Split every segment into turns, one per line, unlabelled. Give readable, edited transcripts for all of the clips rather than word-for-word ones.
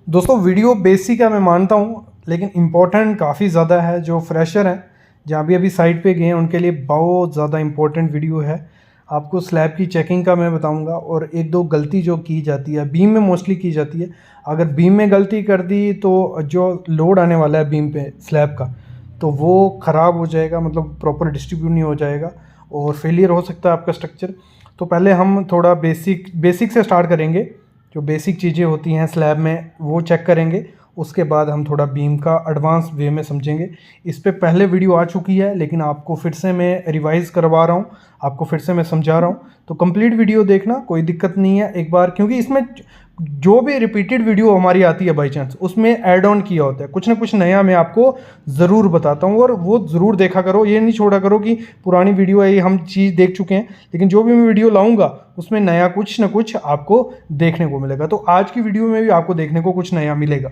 दोस्तों video basic है मैं मानता हूँ, लेकिन इम्पोर्टेंट काफ़ी ज़्यादा है। जो फ्रेशर हैं, जहाँ भी अभी साइट पे गए हैं, उनके लिए बहुत ज़्यादा इम्पोर्टेंट वीडियो है। आपको स्लैब की चेकिंग का मैं बताऊंगा और एक दो गलती जो की जाती है बीम में मोस्टली की जाती है। अगर बीम में गलती कर दी तो जो लोड आने वाला है बीम पे स्लैब का, तो वो ख़राब हो जाएगा, मतलब प्रॉपर डिस्ट्रीब्यूट नहीं हो जाएगा और फेलियर हो सकता है आपका स्ट्रक्चर। तो पहले हम थोड़ा बेसिक से स्टार्ट करेंगे। जो बेसिक चीज़ें होती हैं स्लैब में वो चेक करेंगे, उसके बाद हम थोड़ा बीम का एडवांस वे में समझेंगे। इस पे पहले वीडियो आ चुकी है, लेकिन आपको फिर से मैं रिवाइज़ करवा रहा हूँ, आपको फिर से मैं समझा रहा हूँ। तो कंप्लीट वीडियो देखना, कोई दिक्कत नहीं है एक बार, क्योंकि इसमें जो भी रिपीटेड वीडियो हमारी आती है बाई चांस, उसमें ऐड ऑन किया होता है कुछ ना कुछ नया। मैं आपको ज़रूर बताता हूँ और वो ज़रूर देखा करो। ये नहीं छोड़ा करो कि पुरानी वीडियो है ये हम चीज़ देख चुके हैं, लेकिन जो भी मैं वीडियो लाऊंगा उसमें नया कुछ ना कुछ आपको देखने को मिलेगा। तो आज की वीडियो में भी आपको देखने को कुछ नया मिलेगा।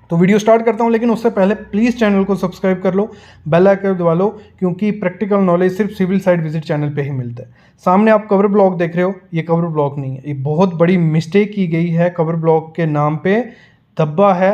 तो वीडियो स्टार्ट करता हूं, लेकिन उससे पहले प्लीज़ चैनल को सब्सक्राइब कर लो, बेल आइकन दबा लो, क्योंकि प्रैक्टिकल नॉलेज सिर्फ सिविल साइट विजिट चैनल पे ही मिलता है। सामने आप कवर ब्लॉक देख रहे हो, ये कवर ब्लॉक नहीं है, ये बहुत बड़ी मिस्टेक की गई है। कवर ब्लॉक के नाम पे धब्बा है,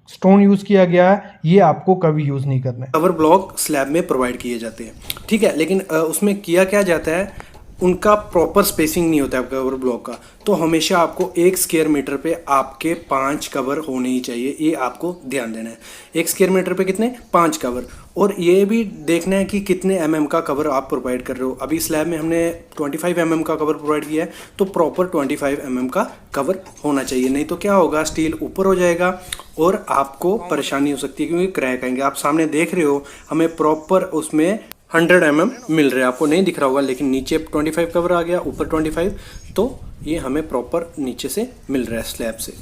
स्टोन यूज़ किया गया है, ये आपको कभी यूज़ नहीं करना है।
कवर ब्लॉक स्लैब में प्रोवाइड किए जाते हैं, ठीक है, लेकिन उसमें किया क्या जाता है, उनका प्रॉपर स्पेसिंग नहीं होता है कवर ब्लॉक का। तो हमेशा आपको 1 स्क्वायर मीटर पे आपके 5 कवर होने ही चाहिए, ये आपको ध्यान देना है। 1 स्क्वायर मीटर पे कितने, 5 कवर। और ये भी देखना है कि कितने का कवर आप प्रोवाइड कर रहे हो। अभी स्लैब में हमने 25 का कवर प्रोवाइड किया है, तो प्रॉपर 25 का कवर होना चाहिए, नहीं तो क्या होगा, स्टील ऊपर हो जाएगा और आपको परेशानी हो सकती है, क्योंकि क्रैक आएंगे। आप सामने देख रहे हो, हमें प्रॉपर उसमें 100 मिल रहा है, आपको नहीं दिख रहा होगा, लेकिन नीचे 25 कवर आ गया, ऊपर 25, तो ये हमें प्रॉपर नीचे से मिल रहा है स्लैब से।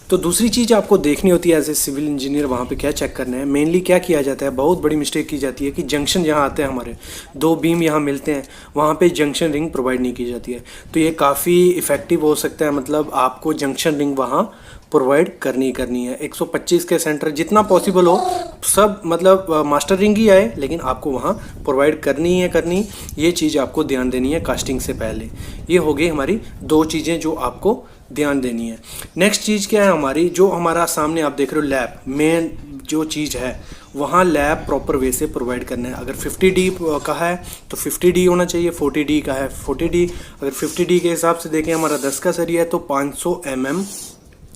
तो दूसरी चीज़ आपको देखनी होती है एज ए सिविल इंजीनियर, वहाँ पे क्या चेक करना है। मेनली क्या किया जाता है, बहुत बड़ी मिस्टेक की जाती है कि जंक्शन जहाँ आते हैं, हमारे दो बीम यहाँ मिलते हैं, वहाँ पे जंक्शन रिंग प्रोवाइड नहीं की जाती है। तो ये काफ़ी इफ़ेक्टिव हो सकता है, मतलब आपको जंक्शन रिंग वहाँ प्रोवाइड करनी है। 125 के सेंटर जितना पॉसिबल हो सब, मतलब मास्टर रिंग ही आए, लेकिन आपको वहाँ प्रोवाइड करनी। ये चीज़ आपको ध्यान देनी है कास्टिंग से पहले। ये हो गई हमारी दो चीज़ें जो आपको ध्यान देनी है। नेक्स्ट चीज़ क्या है हमारी, जो हमारा सामने आप देख रहे हो लैब, मेन जो चीज़ है वहाँ लैब प्रॉपर वे से प्रोवाइड करना है। अगर 50D का है तो 50D होना चाहिए, 40D का है 40D। अगर 50D के हिसाब से देखें, हमारा 10 का सरिया है, तो 500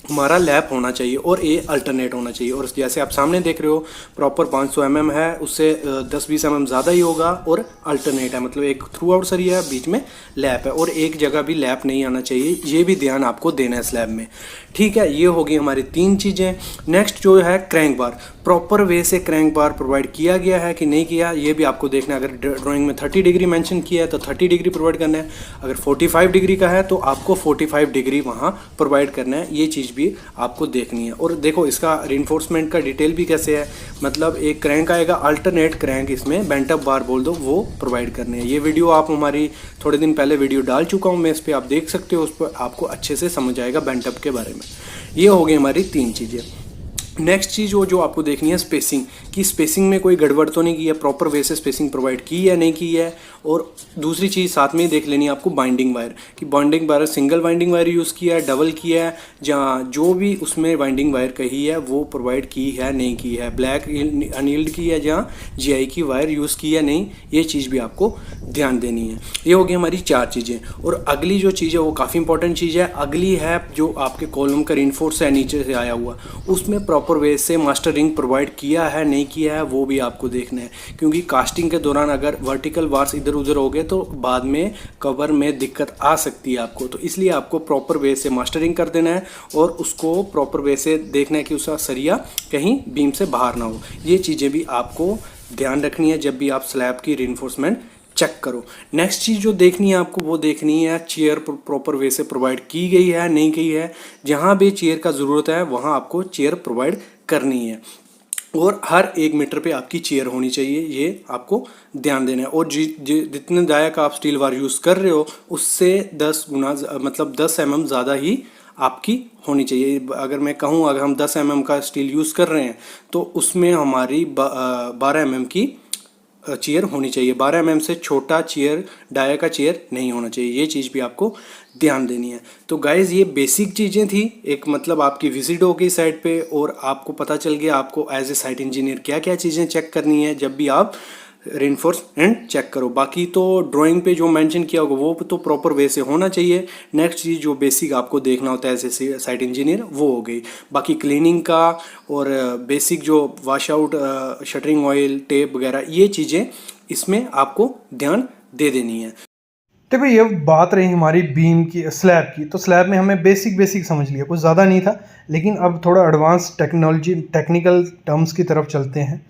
हमारा लैप होना चाहिए और ये अल्टरनेट होना चाहिए। और जैसे आप सामने देख रहे हो, प्रॉपर 500 है, उससे 10-20 ज़्यादा ही होगा, और अल्टरनेट है, मतलब एक थ्रू आउट सरिया है, बीच में लैप है, और एक जगह भी लैप नहीं आना चाहिए। ये भी ध्यान आपको देना है स्लैब में, ठीक है। ये होगी हमारी 3 चीज़ें। नेक्स्ट जो है क्रैंक बार, प्रॉपर वे से क्रैंक बार प्रोवाइड किया गया है कि नहीं किया, ये भी आपको देखना है। अगर ड्राइंग में 30 डिग्री मेंशन किया है तो 30 डिग्री प्रोवाइड करना है। अगर 45 डिग्री का है तो आपको 45 डिग्री वहाँ प्रोवाइड करना है। ये चीज़ भी आपको देखनी है। और देखो इसका रिइंफोर्समेंट का डिटेल भी कैसे है, मतलब एक क्रैंक आएगा, अल्टरनेट क्रैंक, इसमें बेंट अप बार बोल दो, वो प्रोवाइड करने हैं। ये वीडियो आप हमारी थोड़े दिन पहले वीडियो डाल चुका हूँ मैं, इस पर आप देख सकते हो, उस पर आपको अच्छे से समझ आएगा बेंट अप के बारे में। ये हो गई हमारी 3 चीज़ें। नेक्स्ट चीज़ जो आपको देखनी है स्पेसिंग, कि स्पेसिंग में कोई गड़बड़ तो नहीं की है, प्रॉपर वे से स्पेसिंग प्रोवाइड की है नहीं की है। और दूसरी चीज़ साथ में ही देख लेनी है आपको बाइंडिंग वायर, कि binding wire single binding wire use किया है, डबल किया है, जहाँ जो भी उसमें बाइंडिंग वायर कही है वो प्रोवाइड की है नहीं की है, ब्लैक अनयील्ड की है जहाँ GI की वायर यूज़ की है नहीं, ये चीज़ भी आपको ध्यान देनी है। ये होगी हमारी 4 चीज़ें। और अगली जो चीज़ है वो काफ़ी इंपॉर्टेंट चीज़ है। अगली है जो आपके कॉलम का रिइंफोर्स है नीचे से आया हुआ, उसमें प्रॉपर वे से मास्टर रिंग प्रोवाइड किया है नहीं किया है, वो भी आपको देखना है। क्योंकि कास्टिंग के दौरान अगर वर्टिकल बार्स इधर उधर हो गए तो बाद में कवर में दिक्कत आ सकती है आपको। तो इसलिए आपको प्रॉपर वे से मास्टरिंग कर देना है और उसको प्रॉपर वे से देखना है कि उसका सरिया कहीं बीम से बाहर ना हो। ये चीज़ें भी आपको ध्यान रखनी है जब भी आप स्लैब की रिइंफोर्समेंट चेक करो। नेक्स्ट चीज़ जो देखनी है आपको वो देखनी है चेयर प्रॉपर वे से प्रोवाइड की गई है नहीं की है। जहाँ भी चेयर का ज़रूरत है वहाँ आपको चेयर प्रोवाइड करनी है, और हर 1 मीटर पे आपकी चेयर होनी चाहिए, ये आपको ध्यान देना है। और जितने दायक आप स्टील वार यूज़ कर रहे हो उससे 10 गुना, मतलब 10 ज़्यादा ही आपकी होनी चाहिए। अगर मैं कहूँ, अगर हम 10 का स्टील यूज़ कर रहे हैं तो उसमें हमारी 12 की चेयर होनी चाहिए। 12 mm से छोटा चेयर, डाया का चेयर नहीं होना चाहिए। ये चीज़ भी आपको ध्यान देनी है। तो गाइज़ ये बेसिक चीज़ें थी। एक मतलब आपकी विजिट हो गई साइट पे और आपको पता चल गया आपको एज ए साइट इंजीनियर क्या क्या चीज़ें चेक करनी है जब भी आप रेनफोर्स एंड चेक करो। बाकी तो ड्राइंग पे जो मेंशन किया होगा वो तो प्रॉपर वे से होना चाहिए। नेक्स्ट चीज़ जो बेसिक आपको देखना होता है एज ए साइट इंजीनियर वो हो गई। बाकी क्लीनिंग का और बेसिक जो wash out, shuttering oil, tape वगैरह ये चीज़ें इसमें आपको ध्यान दे देनी है।
देखो ये बात रही हमारी बीम की, स्लैब की। तो स्लैब में हमें बेसिक समझ लिया, कुछ ज़्यादा नहीं था। लेकिन अब थोड़ा एडवांस टेक्निकल टर्म्स की तरफ चलते हैं,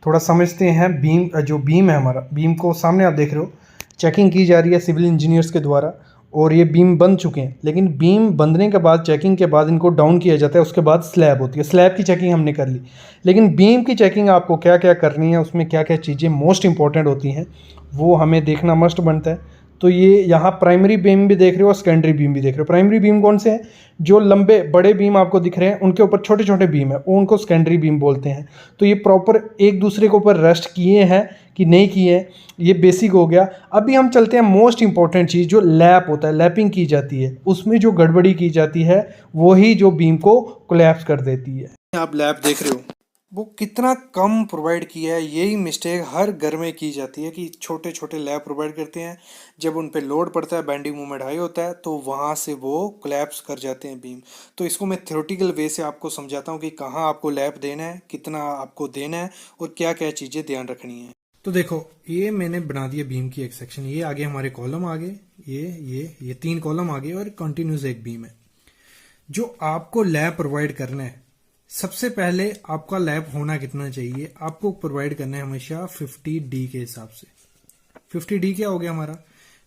थोड़ा समझते हैं। बीम, जो बीम है हमारा, बीम को सामने आप देख रहे हो चेकिंग की जा रही है सिविल इंजीनियर्स के द्वारा, और ये बीम बन चुके हैं। लेकिन बीम बंधने के बाद, चेकिंग के बाद इनको डाउन किया जाता है, उसके बाद स्लैब होती है। स्लैब की चेकिंग हमने कर ली, लेकिन बीम की चेकिंग आपको क्या क्या करनी है, उसमें क्या क्या चीज़ें मोस्ट इंपॉर्टेंट होती हैं वो हमें देखना मस्ट बनता है। तो ये यहाँ प्राइमरी बीम भी देख रहे हो और सेकेंडरी बीम भी देख रहे हो। प्राइमरी बीम कौन से हैं? जो लंबे बड़े बीम आपको दिख रहे हैं उनके ऊपर छोटे छोटे बीम है, वो उनको सेकेंडरी बीम बोलते हैं। तो ये प्रॉपर एक दूसरे के ऊपर रेस्ट किए हैं कि नहीं किए हैं, ये बेसिक हो गया। अभी हम चलते हैं मोस्ट इंपॉर्टेंट चीज़, जो लैप होता है, लैपिंग की जाती है। उसमें जो गड़बड़ी की जाती है वही जो बीम को कोलैप्स कर देती है।
आप लैब देख रहे हो वो कितना कम प्रोवाइड किया है। यही मिस्टेक हर घर में की जाती है कि छोटे छोटे लैब प्रोवाइड करते हैं, जब उन पे लोड पड़ता है, बेंडिंग मोमेंट हाई होता है, तो वहाँ से वो कोलैप्स कर जाते हैं बीम। तो इसको मैं थ्योरेटिकल वे से आपको समझाता हूँ कि कहाँ आपको लैब देना है, कितना आपको देना है और क्या क्या चीज़ें ध्यान रखनी है। तो देखो ये मैंने बना दिया बीम की एक सेक्शन। ये आगे हमारे कॉलम आ गए, ये 3 कॉलम आ गए और कंटिन्यूस एक बीम है। जो आपको लैब प्रोवाइड करना है, सबसे पहले आपका लैब होना कितना चाहिए, आपको प्रोवाइड करना है हमेशा 50D के हिसाब से। 50D क्या हो गया हमारा?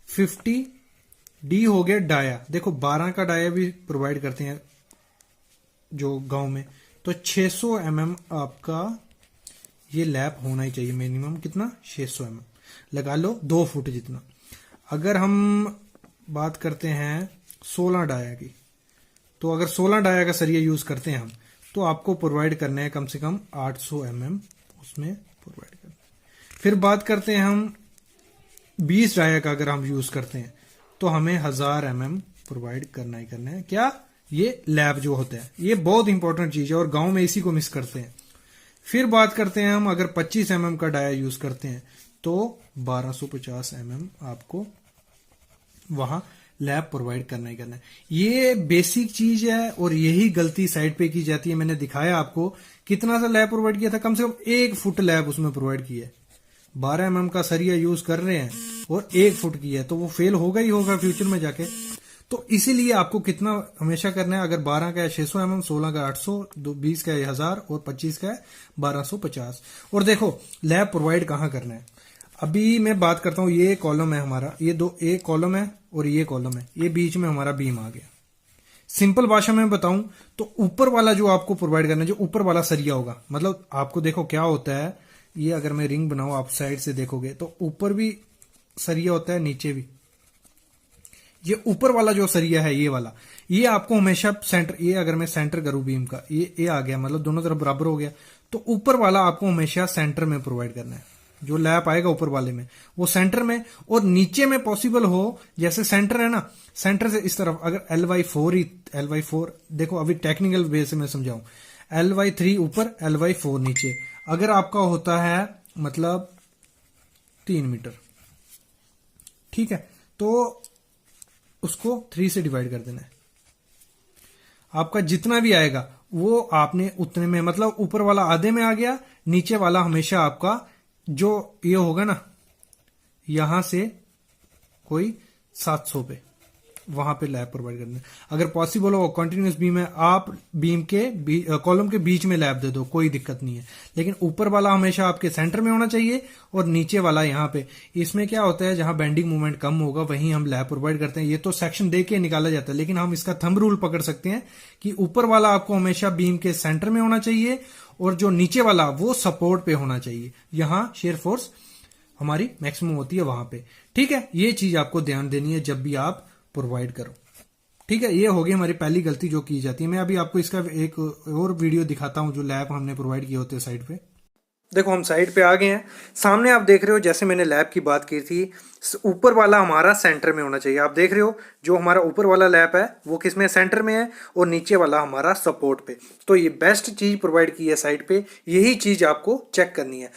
50D हो गया डाया। देखो 12 का डाया भी प्रोवाइड करते हैं जो गांव में, तो 600 mm आपका ये लैब होना ही चाहिए मिनिमम। कितना? 600 mm लगा लो, 2 फुट जितना। अगर हम बात करते हैं 16 डाया की, तो अगर 16 डाया का सरिया यूज करते हैं हम, तो आपको प्रोवाइड करना है कम से कम 800 mm उसमें प्रोवाइड करना है। फिर बात करते हैं हम 20 डाया का, अगर हम यूज करते हैं तो हमें 1000 mm प्रोवाइड करना ही करना है। क्या? ये लैब जो होता है, ये बहुत इंपॉर्टेंट चीज है और गांव में इसी को मिस करते हैं। फिर बात करते हैं हम, अगर 25 mm का डाया यूज करते हैं तो 1250 mm आपको वहां लैब प्रोवाइड करना ही करना है। ये बेसिक चीज है और यही गलती साइड पे की जाती है। मैंने दिखाया आपको कितना सा लैब प्रोवाइड किया था, कम से कम 1 फुट लैब उसमें प्रोवाइड किया है। 12 mm का सरिया यूज कर रहे हैं और 1 फुट की है, तो वो फेल होगा ही होगा फ्यूचर में जाके। तो इसीलिए आपको कितना हमेशा करना है, अगर 12 का है 600 mm, 16 का 800, 20 का है 1000 और 25 का है 1250। और देखो लैब प्रोवाइड कहाँ करना है। अभी मैं बात करता हूं, ये कॉलम है हमारा, ये एक कॉलम है और ये कॉलम है, ये बीच में हमारा बीम आ गया। सिंपल भाषा में बताऊं तो ऊपर वाला जो आपको प्रोवाइड करना है, जो ऊपर वाला सरिया होगा, मतलब आपको देखो क्या होता है, ये अगर मैं रिंग बनाऊं आप साइड से देखोगे तो ऊपर भी सरिया होता है, नीचे भी। ये ऊपर वाला जो सरिया है, ये वाला, ये आपको हमेशा सेंटर, ये अगर मैं सेंटर करूं बीम का, ये आ गया, मतलब दोनों तरफ बराबर हो गया, तो ऊपर वाला आपको हमेशा सेंटर में प्रोवाइड करना है। जो लैप आएगा ऊपर वाले में वो सेंटर में, और नीचे में पॉसिबल हो, जैसे सेंटर है ना, सेंटर से इस तरफ अगर LY4 देखो अभी टेक्निकल वे से मैं समझाऊं, LY3 ऊपर, LY4 नीचे। अगर आपका होता है मतलब 3 मीटर, ठीक है, तो उसको 3 से डिवाइड कर देना है। आपका जितना भी आएगा वो आपने उतने में, मतलब ऊपर वाला आधे में आ गया, नीचे वाला हमेशा आपका जो ये होगा ना, यहां से कोई 700 पे वहां पे लैब प्रोवाइड करना है। अगर पॉसिबल हो कंटिन्यूस बीम है, आप बीम के कॉलम के बीच में लैब दे दो, कोई दिक्कत नहीं है। लेकिन ऊपर वाला हमेशा आपके सेंटर में होना चाहिए और नीचे वाला यहां पे। इसमें क्या होता है, जहां बेंडिंग मूवमेंट कम होगा वहीं हम लैब प्रोवाइड करते हैं। ये तो सेक्शन दे के निकाला जाता है, लेकिन हम इसका थंब रूल पकड़ सकते हैं कि ऊपर वाला आपको हमेशा बीम के सेंटर में होना चाहिए और जो नीचे वाला वो सपोर्ट पे होना चाहिए। यहां शेयर फोर्स हमारी मैक्सिमम होती है वहां पे, ठीक है। ये चीज आपको ध्यान देनी है जब भी आप प्रोवाइड करो, ठीक है। ये हो गई हमारी पहली गलती जो की जाती है। मैं अभी आपको इसका एक और वीडियो दिखाता हूं जो लैब हमने प्रोवाइड किए होते हैं साइड पे। देखो हम साइड पे आ गए हैं। सामने आप देख रहे हो, जैसे मैंने लैब की बात की थी, ऊपर वाला हमारा सेंटर में होना चाहिए। आप देख रहे हो जो हमारा ऊपर वाला लैब है वो किस में, सेंटर में है, और नीचे वाला हमारा सपोर्ट पे। तो ये बेस्ट चीज़ प्रोवाइड की है साइड पे, यही चीज़ आपको चेक करनी है।